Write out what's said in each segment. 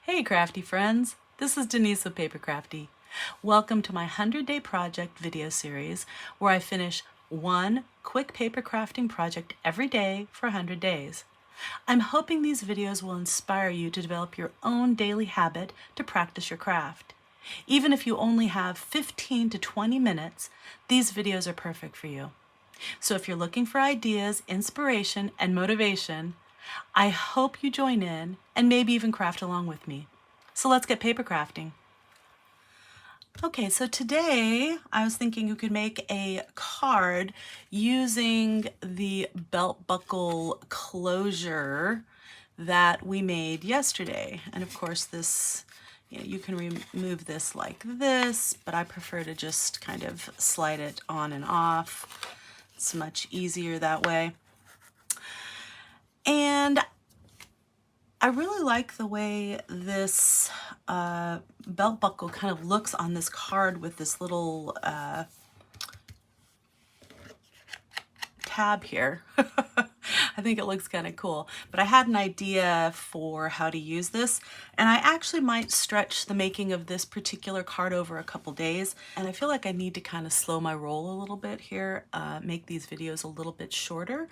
Hey crafty friends, this is Denise with PaperKraftD. Welcome to my 100-day project video series where I finish one quick paper crafting project every day for 100 days. I'm hoping these videos will inspire you to develop your own daily habit to practice your craft. Even if you only have 15 to 20 minutes, these videos are perfect for you. So if you're looking for ideas, inspiration, and motivation, I hope you join in and maybe even craft along with me. So let's get paper crafting. Okay, so today I was thinking you could make a card using the belt buckle closure that we made yesterday. And of course this, you can remove this like this, but I prefer to just kind of slide it on and off. It's much easier that way. And I really like the way this belt buckle kind of looks on this card with this little tab here. I think it looks kind of cool, but I had an idea for how to use this, and I actually might stretch the making of this particular card over a couple days, and I feel like I need to kind of slow my roll a little bit here, make these videos a little bit shorter.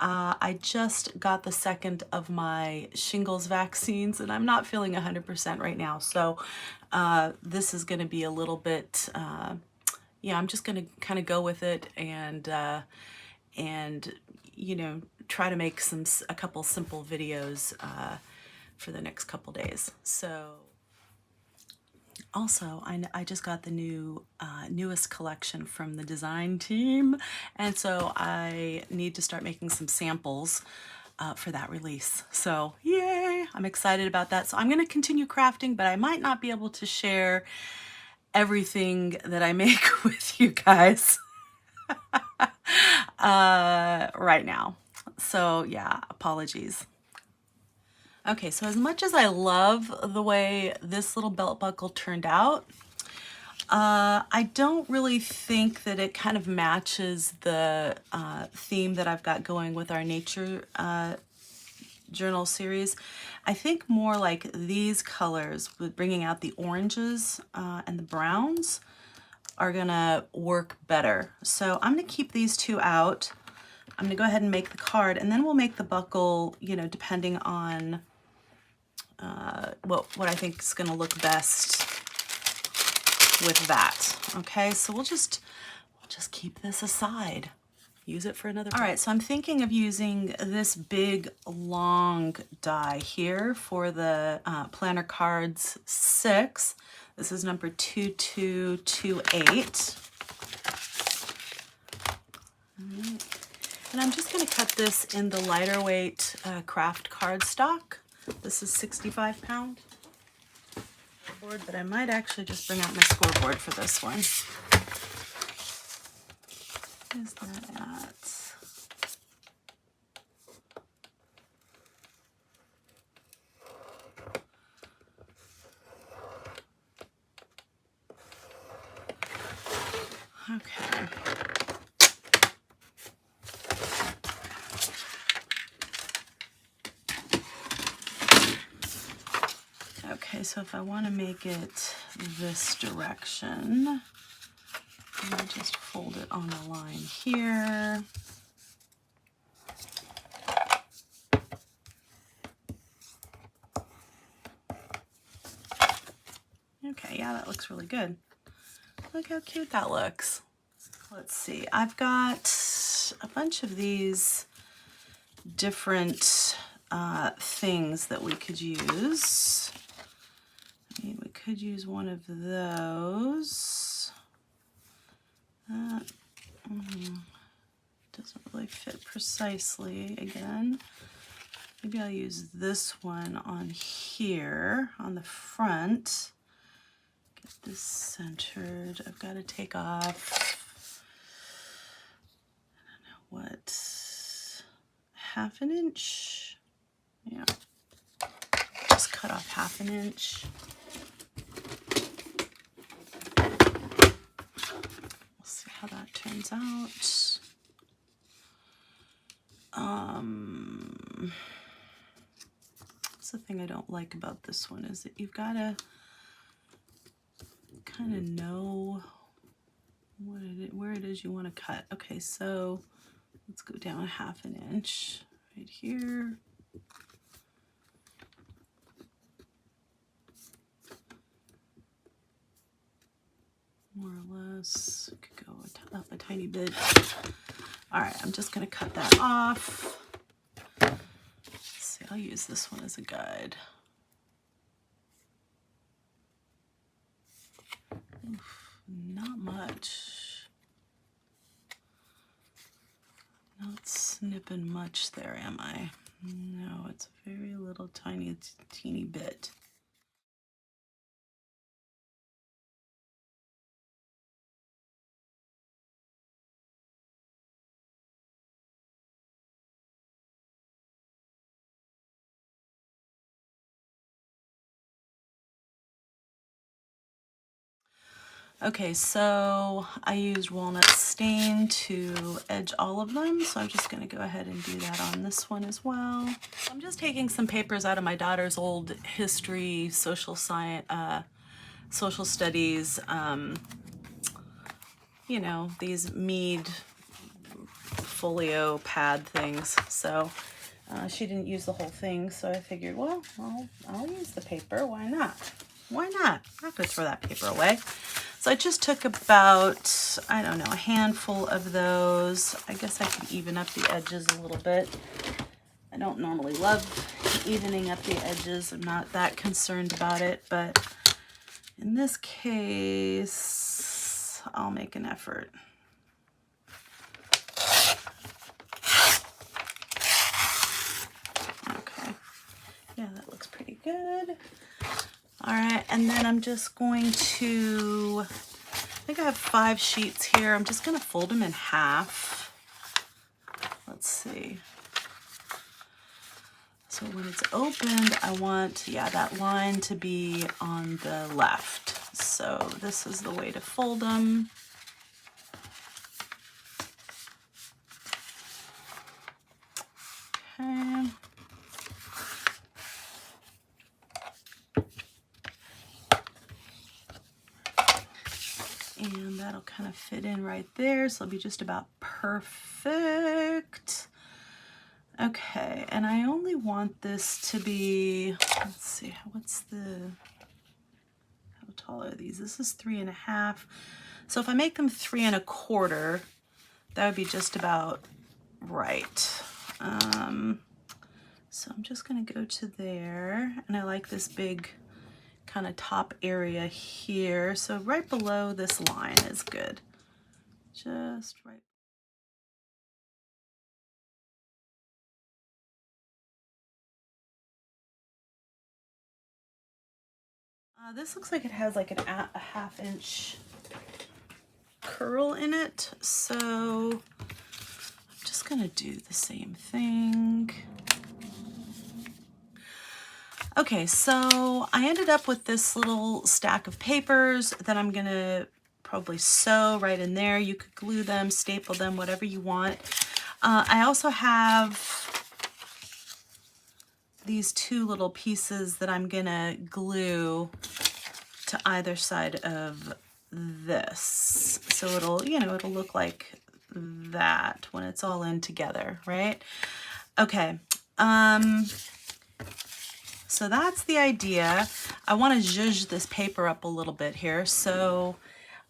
I just got the second of my shingles vaccines and I'm not feeling 100% right now. So this is going to be a little bit, yeah, I'm just going to kind of go with it and you know, try to make a couple simple videos for the next couple days. So also, I just got the newest collection from the design team, and so I need to start making some samples for that release. So yay, I'm excited about that. So I'm going to continue crafting, but I might not be able to share everything that I make with you guys right now. So yeah, apologies. Okay, so as much as I love the way this little belt buckle turned out, I don't really think that it kind of matches the theme that I've got going with our nature journal series. I think more like these colors, with bringing out the oranges and the browns, are gonna work better. So I'm gonna keep these two out. I'm gonna go ahead and make the card, and then we'll make the buckle, you know, depending on what I think is gonna look best with that. Okay, so we'll just keep this aside. Use it for another. All right, so I'm thinking of using this big long die here for the Planner Cards 6. This is number 2228. And I'm just going to cut this in the lighter weight craft cardstock. This is 65 pound board, but I might actually just bring out my scoreboard for this one. Is that at? Okay. Okay, so if I want to make it this direction, I'll just fold it on the line here. Okay, yeah, that looks really good. Look how cute that looks. Let's see, I've got a bunch of these different things that we could use. I mean, we could use one of those. That doesn't really fit precisely again. Maybe I'll use this one on here on the front. Get this centered. I've got to take off, I don't know what, half an inch? Yeah, just cut off half an inch. We'll see how that turns out. That's the thing thing I don't like about this one is that you've got to kind of know where it is you want to cut. Okay, so let's go down 1/2 inch right here. More or less, could go up a tiny bit. All right, I'm just gonna cut that off. Let's see, I'll use this one as a guide. Oof, not much. Not snipping much there, am I? No, it's a very little tiny, teeny bit. Okay, so I used walnut stain to edge all of them, so I'm just going to go ahead and do that on this one as well. I'm just taking some papers out of my daughter's old history, social science, social studies, you know, these Mead folio pad things. So she didn't use the whole thing, so I figured, well, I'll use the paper. Why not? Why not? I'm not going to throw that paper away. So I just took about, I don't know, a handful of those. I guess I could even up the edges a little bit. I don't normally love evening up the edges. I'm not that concerned about it, but in this case, I'll make an effort. Okay, yeah, that looks pretty good. All right, and then I'm just going to, I think I have 5 sheets here. I'm just going to fold them in half. Let's see. So when it's opened, I want, yeah, that line to be on the left. So this is the way to fold them. Okay. And that'll kind of fit in right there, so it'll be just about perfect. Okay, and I only want this to be, let's see, how tall are these? This is 3.5. So if I make them 3 1/4, that would be just about right. So I'm just gonna go to there, and I like this big kind of top area here. So right below this line is good. Just right. This looks like it has like a 1/2 inch curl in it. So I'm just gonna do the same thing. Okay, so I ended up with this little stack of papers that I'm gonna probably sew right in there. You could glue them, staple them, whatever you want. I also have these 2 little pieces that I'm gonna glue to either side of this. So it'll, you know, it'll look like that when it's all in together, right? Okay, so that's the idea. I want to zhuzh this paper up a little bit here. So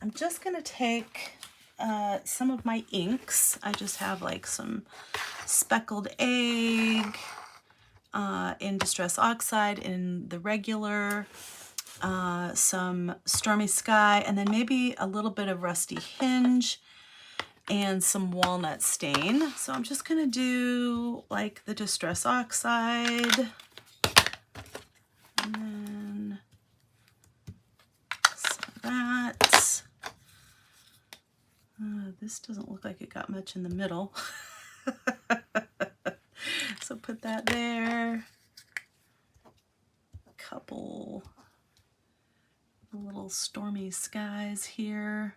I'm just going to take some of my inks. I just have like some speckled egg in Distress Oxide, in the regular, some Stormy Sky, and then maybe a little bit of Rusty Hinge and some walnut stain. So I'm just going to do like the Distress Oxide. And then some of that. This doesn't look like it got much in the middle. So put that there. A couple little Stormy Skies here.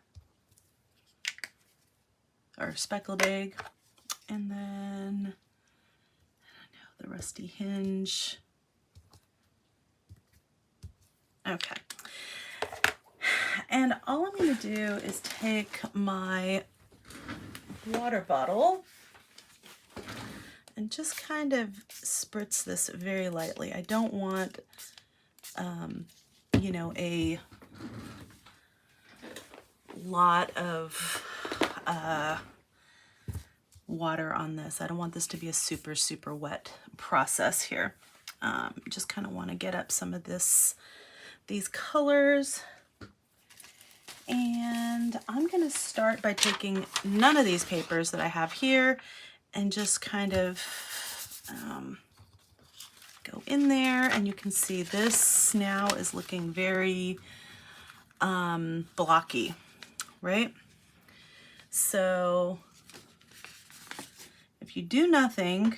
Or speckled egg. And then, I don't know, the Rusty Hinge. Okay. And all I'm going to do is take my water bottle and just kind of spritz this very lightly. I don't want, you know, a lot of water on this. I don't want this to be a super, super wet process here. Just kind of want to get up some of these colors. And I'm going to start by taking none of these papers that I have here and just kind of go in there, and you can see this now is looking very blocky, right? So if you do nothing,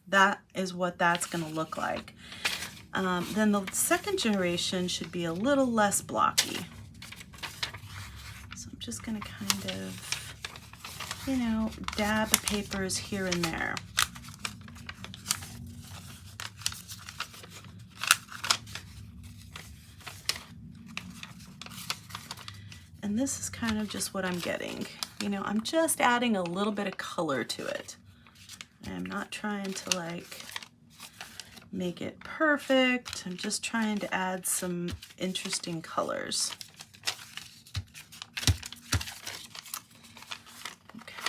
that is what that's going to look like. Then the second generation should be a little less blocky. So I'm just going to kind of, you know, dab the papers here and there. And this is kind of just what I'm getting. You know, I'm just adding a little bit of color to it. I'm not trying to like make it perfect. I'm just trying to add some interesting colors.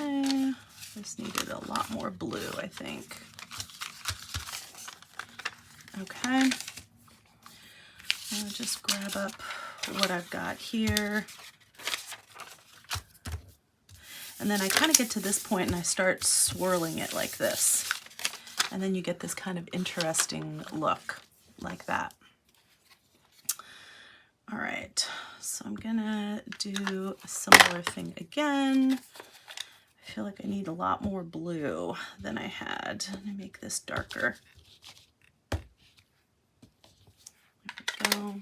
Okay, this needed a lot more blue, I think. Okay, I'll just grab up what I've got here. And then I kind of get to this point and I start swirling it like this. And then you get this kind of interesting look like that. All right, so I'm gonna do a similar thing again. I feel like I need a lot more blue than I had. I'm gonna make this darker. There we go.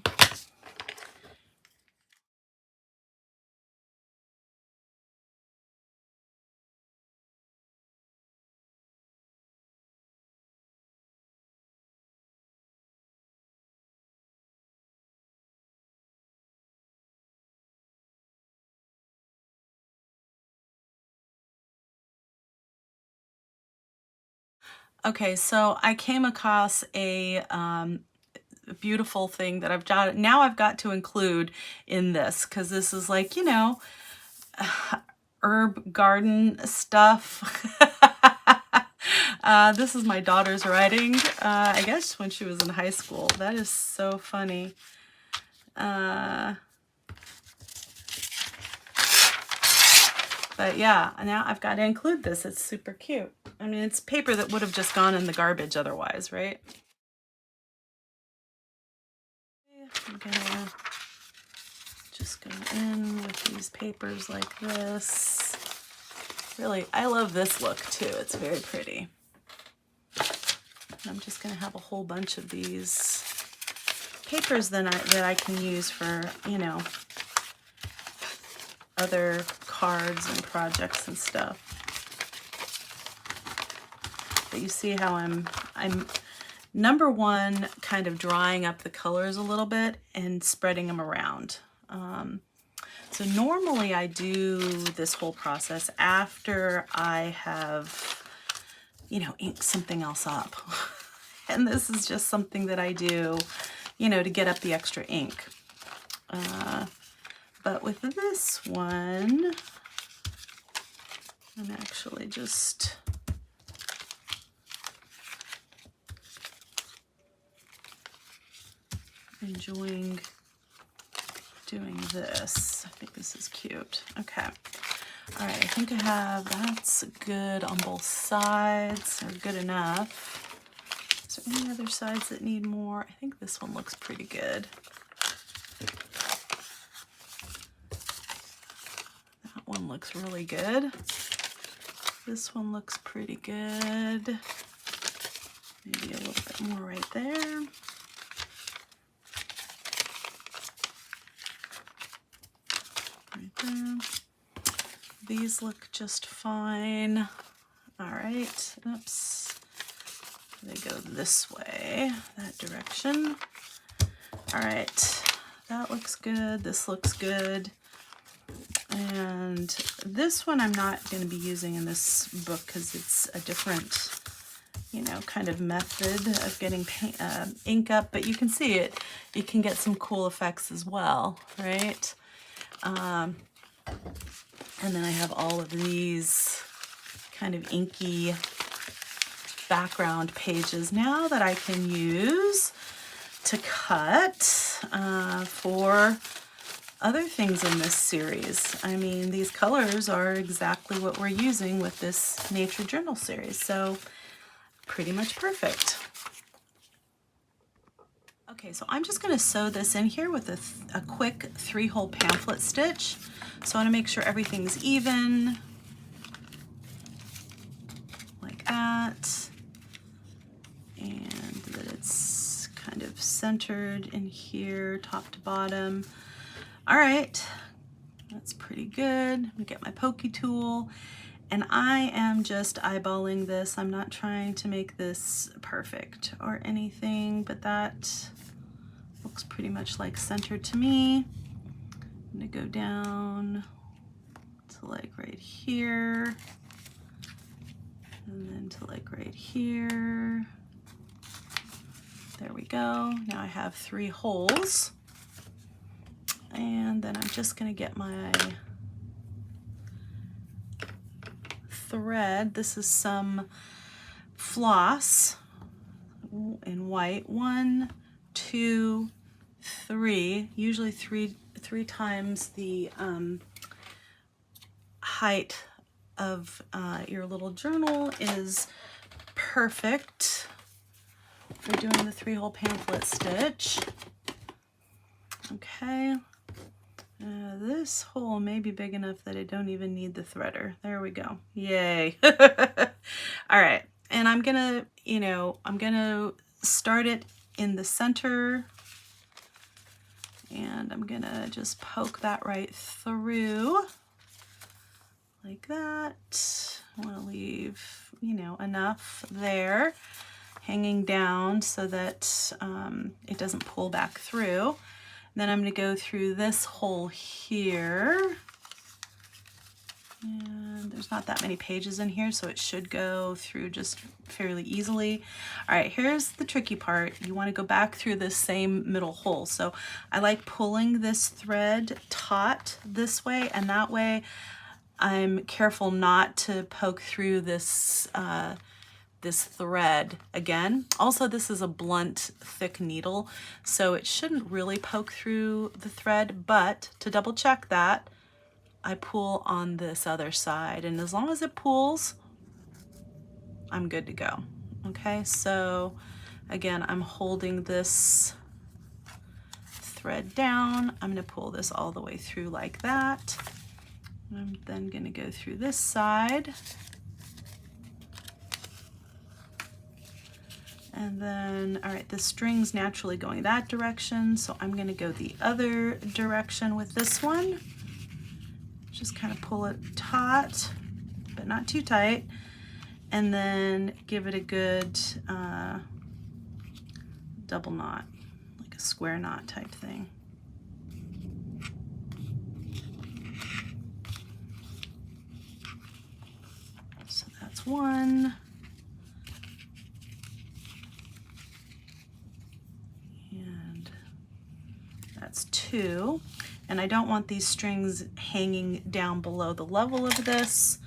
Okay, so I came across a beautiful thing that I've got to include in this, because this is like, you know, herb garden stuff. This is my daughter's writing, I guess when she was in high school. That is so funny. But yeah, now I've got to include this. It's super cute. I mean, it's paper that would have just gone in the garbage otherwise, right? I'm gonna just go in with these papers like this. Really, I love this look too. It's very pretty. And I'm just gonna have a whole bunch of these papers that I can use for, you know, other cards and projects and stuff. But you see how I'm number one, kind of drying up the colors a little bit and spreading them around. So normally I do this whole process after I have, you know, inked something else up. And this is just something that I do, you know, to get up the extra ink. But with this one, I'm actually just enjoying doing this. I think this is cute. Okay. All right, I think I have, that's good on both sides, or good enough. Is there any other sides that need more? I think this one looks pretty good. That one looks really good. This one looks pretty good. Maybe a little bit more right there. Right there. These look just fine. All right, oops. They go this way, that direction. All right, That looks good. This looks good. And this one I'm not going to be using in this book because it's a different, you know, kind of method of getting paint, ink up, but you can see it. You can get some cool effects as well, right? And then I have all of these kind of inky background pages now that I can use to cut for other things in this series. I mean, these colors are exactly what we're using with this nature journal series, so pretty much perfect. Okay, so I'm just going to sew this in here with a quick 3-hole pamphlet stitch. So I want to make sure everything's even, like that, and that it's kind of centered in here, top to bottom. All right, that's pretty good. I'm gonna get my pokey tool, and I am just eyeballing this. I'm not trying to make this perfect or anything, but that looks pretty much like centered to me. I'm gonna go down to like right here, and then to like right here. There we go. Now I have 3 holes. And then I'm just going to get my thread. This is some floss in white. 1, 2, 3. Usually three times the height of your little journal is perfect for doing the 3-hole pamphlet stitch. Okay. This hole may be big enough that I don't even need the threader. There we go. Yay. All right. And I'm gonna, you know, I'm gonna start it in the center, and I'm gonna just poke that right through like that. I want to leave, you know, enough there hanging down so that it doesn't pull back through. Then I'm going to go through this hole here, and there's not that many pages in here, so it should go through just fairly easily. All right, here's the tricky part. You want to go back through this same middle hole. So I like pulling this thread taut this way, and that way I'm careful not to poke through this this thread again. Also, this is a blunt, thick needle, so it shouldn't really poke through the thread, but to double check that, I pull on this other side, and as long as it pulls, I'm good to go. Okay, so again, I'm holding this thread down. I'm gonna pull this all the way through like that. I'm then gonna go through this side. And then, all right, the string's naturally going that direction, so I'm gonna go the other direction with this one. Just kind of pull it taut, but not too tight, and then give it a good double knot, like a square knot type thing. So that's one. That's 2, and I don't want these strings hanging down below the level of this,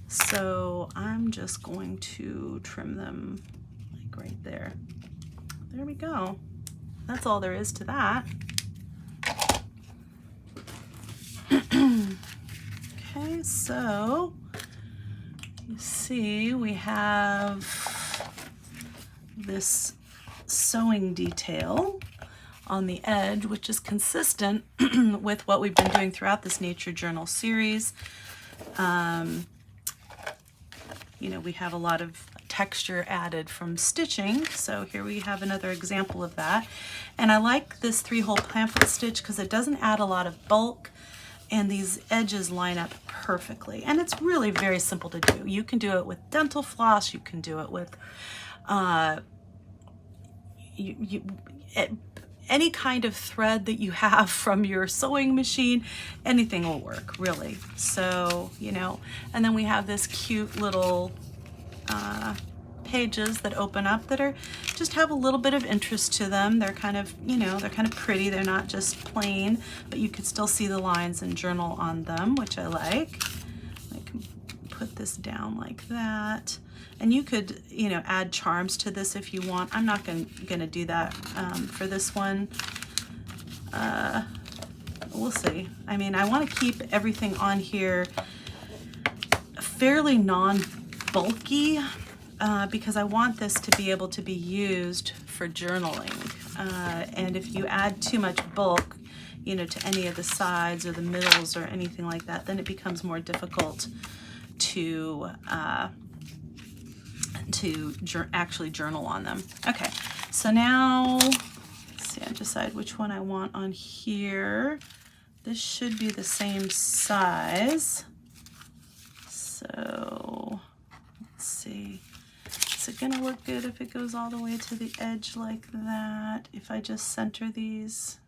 so I'm just going to trim them like right there. There we go. That's all there is to that. Okay, so you see we have this sewing detail on the edge, which is consistent with what we've been doing throughout this nature journal series. You know, we have a lot of texture added from stitching, so here we have another example of that. And I like this 3-hole pamphlet stitch because it doesn't add a lot of bulk, and these edges line up perfectly. And it's really very simple to do. You can do it with dental floss, you can do it with any kind of thread that you have from your sewing machine, anything will work, really. So, you know, and then we have this cute little pages that open up that are just have a little bit of interest to them. They're kind of, you know, they're kind of pretty. They're not just plain, but you can still see the lines and journal on them, which I like. I can put this down like that. And you could, you know, add charms to this if you want. I'm not gonna do that for this one. We'll see. I mean, I want to keep everything on here fairly non-bulky because I want this to be able to be used for journaling. And if you add too much bulk, you know, to any of the sides or the middles or anything like that, then it becomes more difficult to actually journal on them. Okay, so now, let's see, I decide which one I want on here. This should be the same size. So, let's see. Is it gonna look good if it goes all the way to the edge like that? If I just center these?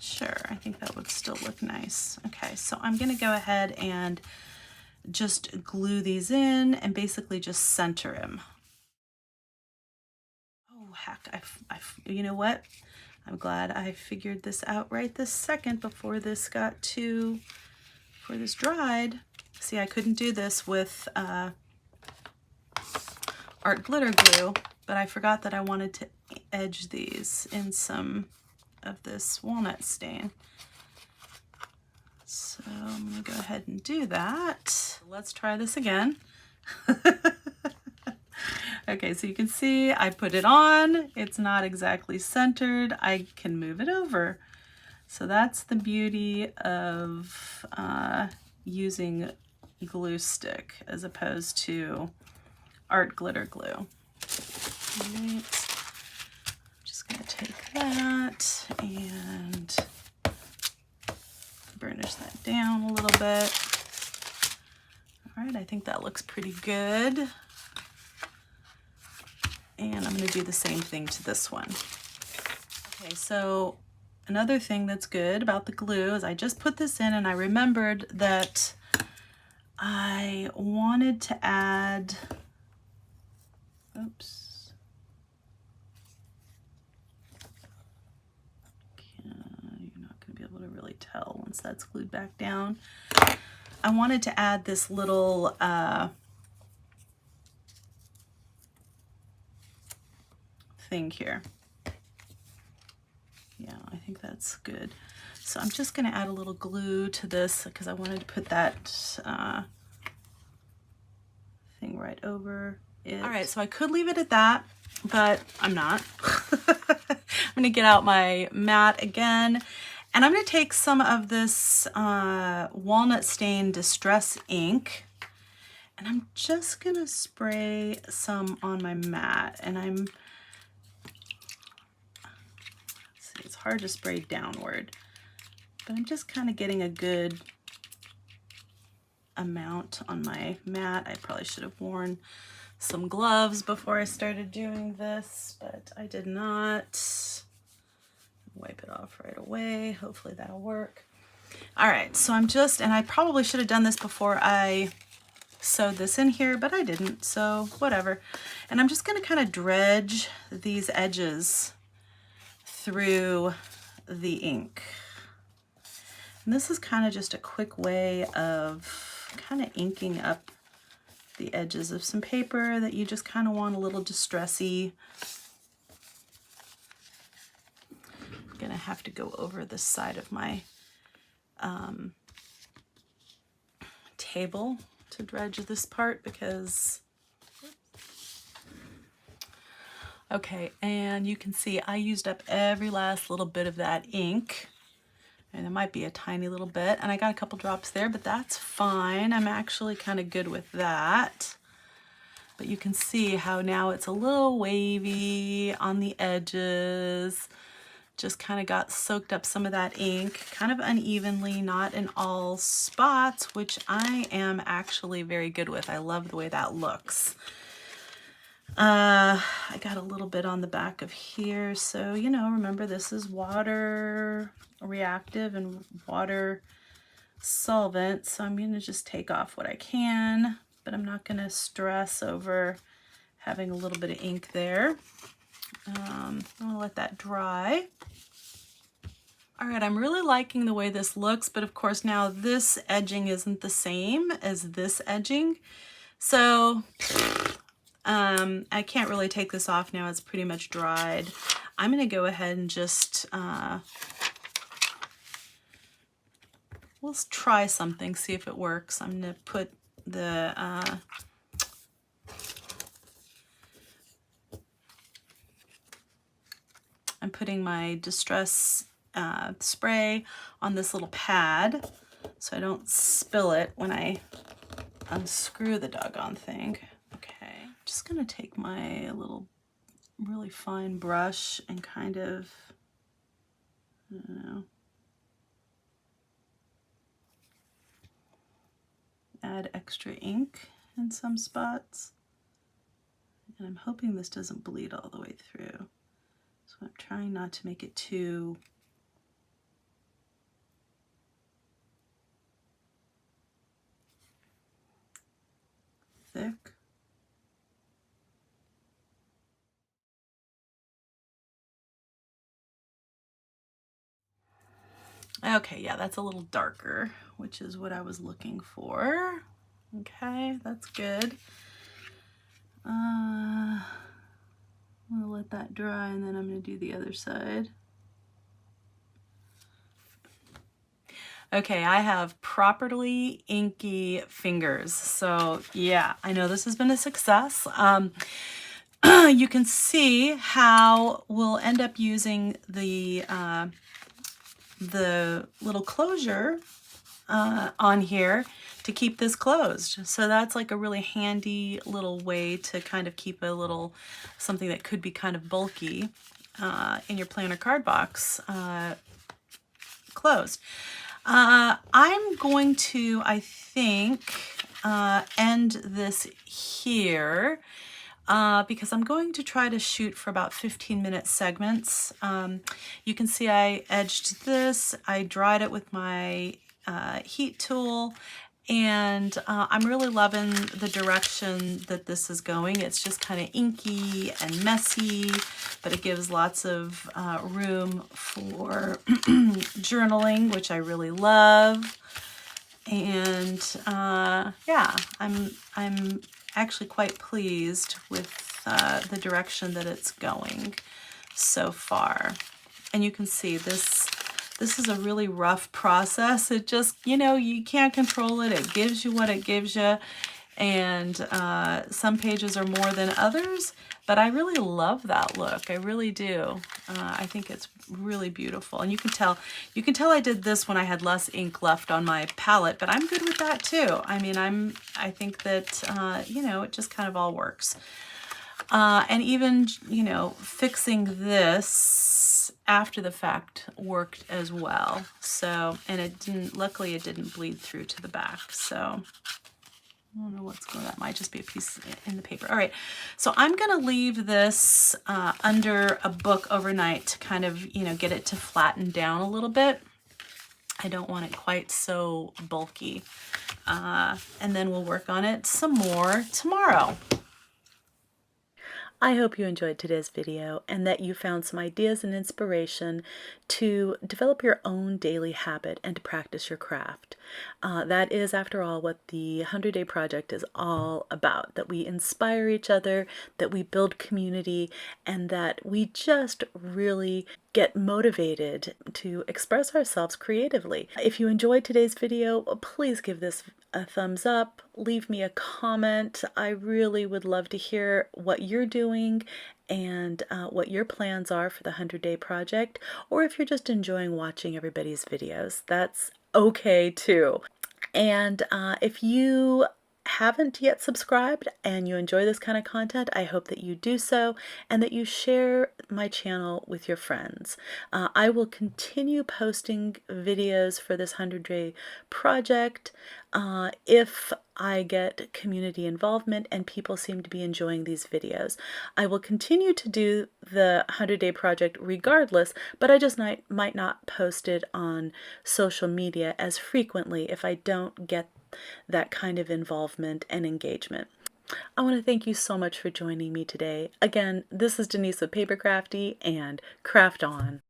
Sure, I think that would still look nice. Okay, so I'm gonna go ahead and just glue these in and basically just center them. Oh heck, you know what? I'm glad I figured this out right this second before this dried. See, I couldn't do this with art glitter glue, but I forgot that I wanted to edge these in some of this walnut stain. So I'm gonna go ahead and do that. Let's try this again. Okay, so you can see I put it on. It's not exactly centered. I can move it over. So that's the beauty of using glue stick as opposed to art glitter glue. Right. I'm just gonna take that and burnish that down a little bit. All right, I think that looks pretty good. And I'm gonna do the same thing to this one. Okay, so another thing that's good about the glue is I just put this in and I remembered that I wanted to add, oops. You're not gonna be able to really tell once that's glued back down. I wanted to add this little thing here. Yeah, I think that's good. So I'm just gonna add a little glue to this because I wanted to put that thing right over it. All right, so I could leave it at that, but I'm not. I'm gonna get out my mat again, and I'm gonna take some of this walnut stain distress ink, and I'm just gonna spray some on my mat, and it's hard to spray downward, but I'm just kind of getting a good amount on my mat. I probably should have worn some gloves before I started doing this, but I did not. Wipe it off right away. Hopefully that'll work. All right, so and I probably should have done this before I sewed this in here, but I didn't, so whatever. And I'm just gonna kind of dredge these edges through the ink. And this is kind of just a quick way of kind of inking up the edges of some paper that you just kind of want a little distressy. I'm gonna have to go over this side of my table to dredge this part because okay, and you can see I used up every last little bit of that ink, and it might be a tiny little bit, and I got a couple drops there, but that's fine. I'm actually kind of good with that. But you can see how now it's a little wavy on the edges. Just kind of got soaked up some of that ink, kind of unevenly, not in all spots, which I am actually very good with. I love the way that looks. I got a little bit on the back of here, so you know, remember this is water reactive and water solvent, so I'm going to just take off what I can, but I'm not going to stress over having a little bit of ink there. I'll let that dry. All right, I'm really liking the way this looks, but of course now this edging isn't the same as this edging, so I can't really take this off now. It's pretty much dried. I'm going to go ahead and just let's try something, see if it works. I'm going to put the I'm putting my Distress spray on this little pad so I don't spill it when I unscrew the doggone thing. Okay, just gonna take my little really fine brush and kind of, I don't know, add extra ink in some spots. And I'm hoping this doesn't bleed all the way through. So I'm trying not to make it too thick. Okay, yeah, that's a little darker, which is what I was looking for. Okay, that's good. I'm gonna let that dry and then I'm gonna do the other side. Okay, I have properly inky fingers. So yeah, I know this has been a success. You can see how we'll end up using the little closure on here to keep this closed. So that's like a really handy little way to kind of keep a little something that could be kind of bulky in your planner card box closed. I'm going to, I think, end this here because I'm going to try to shoot for about 15-minute segments. You can see I edged this, I dried it with my heat tool, and I'm really loving the direction that this is going. It's just kind of inky and messy, but it gives lots of room for journaling, which I really love. And yeah, I'm actually quite pleased with the direction that it's going so far. And you can see this is a really rough process. It just, you know, you can't control it. It gives you what it gives you. And some pages are more than others, but I really love that look. I really do. I think it's really beautiful. And you can tell I did this when I had less ink left on my palette, but I'm good with that too. I mean, I think that, you know, it just kind of all works. And even, you know, fixing this after the fact worked as well. So, and it didn't, luckily it didn't bleed through to the back. So I don't know what's going on. That might just be a piece in the paper. All right, so I'm gonna leave this under a book overnight to kind of, you know, get it to flatten down a little bit. I don't want it quite so bulky. And then we'll work on it some more tomorrow. I hope you enjoyed today's video and that you found some ideas and inspiration to develop your own daily habit and to practice your craft. That is, after all, what the 100-Day Project is all about, that we inspire each other, that we build community, and that we just really get motivated to express ourselves creatively. If you enjoyed today's video, please give this a thumbs up, leave me a comment. I really would love to hear what you're doing and what your plans are for the 100-Day Project, or if you're just enjoying watching everybody's videos, that's okay too. And if you haven't yet subscribed and you enjoy this kind of content, I hope that you do so and that you share my channel with your friends. I will continue posting videos for this 100-day project if I get community involvement and people seem to be enjoying these videos. I will continue to do the 100-day project regardless, but I just might not post it on social media as frequently if I don't get that kind of involvement and engagement. I want to thank you so much for joining me today. Again, this is Denise with PaperKraftD, and craft on.